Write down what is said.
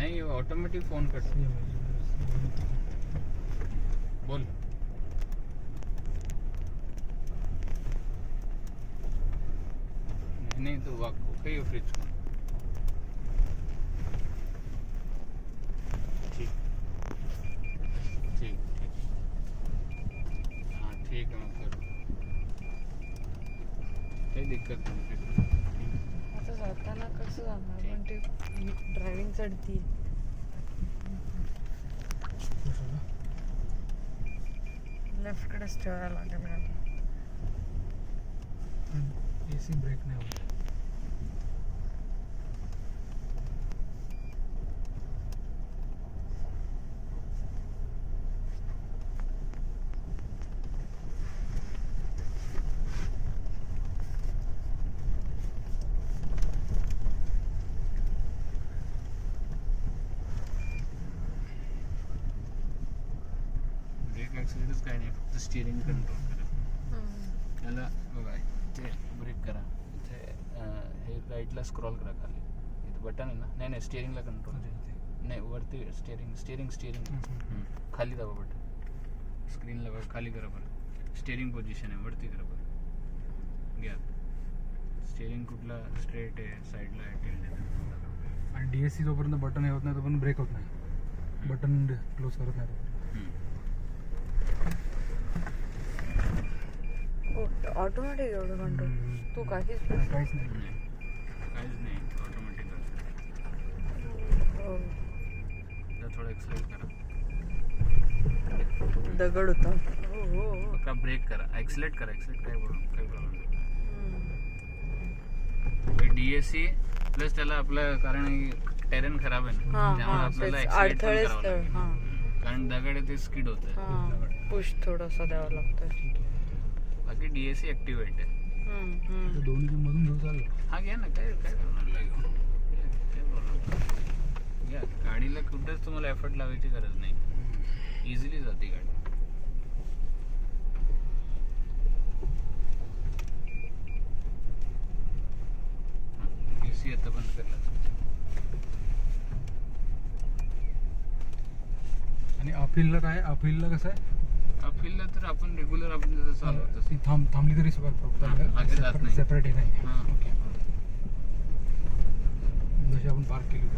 नाही automatic phone cut. बोल. नहीं तो काही फ्रिज को ठीक ठीक ठीक. हाँ ठीक है, मैं करूँ. काही दिक्कत नाही. आता जाताना कसं जाणार पण ते ड्रायव्हिंग चढती लेफ्टकडेच ठेवायला लागेल गाडी. एसी ब्रेक नाही होत. ब्रेक ॲक्सिलेटरच काय नाही, फक्त स्टिअरिंग कंट्रोल करा. त्याला बघा इथे ब्रेक करा, इथे हे राईटला स्क्रॉल करा खाली, इथे बटन आहे ना. नाही नाही, स्टिअरिंगला कंट्रोल नाही, वरती स्टिअरिंग खाली दाबा बटन, स्क्रीनला बघा खाली करा परत. स्टिअरिंग पोझिशन आहे, वरती करा परत. घ्या स्टिअरिंग कुठला स्ट्रेट आहे, साईडला आहे, टिल्ट आहे. आणि DSC जोपर्यंत बटन हे होत नाही तोपर्यंत ब्रेक होत नाही. बटन क्लोज करत नाही ऑटोमॅटिक एवढं कंट्रोल. तू काहीच काहीच नाही. काहीच नाही, ऑटोमॅटिक थोडं एक्सलेट करा. दगड होता. फक्त ब्रेक करा, एक्सलेट करा. काय प्रॉब्लेम नाही. DSC प्लस त्याला आपलं, कारण टेरेन खराब आहे ना, त्यामुळे आपल्याला एक्सलेट पण करावं लागेल. कारण दगड आहे ते स्किड होत आहे. पुश थोडासा द्यावा लागतो. बाकी DSC ऍक्टिव्हेट आहे. दोन्ही मधून घेऊ चालू. हा घ्या ना, काय प्रॉब्लेम नाही. घ्या, गाडीला कुठेच तुम्हाला एफर्ट लावायची गरज नाही, इझिली जाते गाडी. DC आता बंद करला. आणि अपहिलला काय, अपहिलला कसं आहे, अपहिलला तर आपण रेग्युलर आपण जसं चालवतो ती थांबली तरी मागे जात नाही. सेपरेट आहे नाही. हां, ओके. जशी आपण पार्क केली.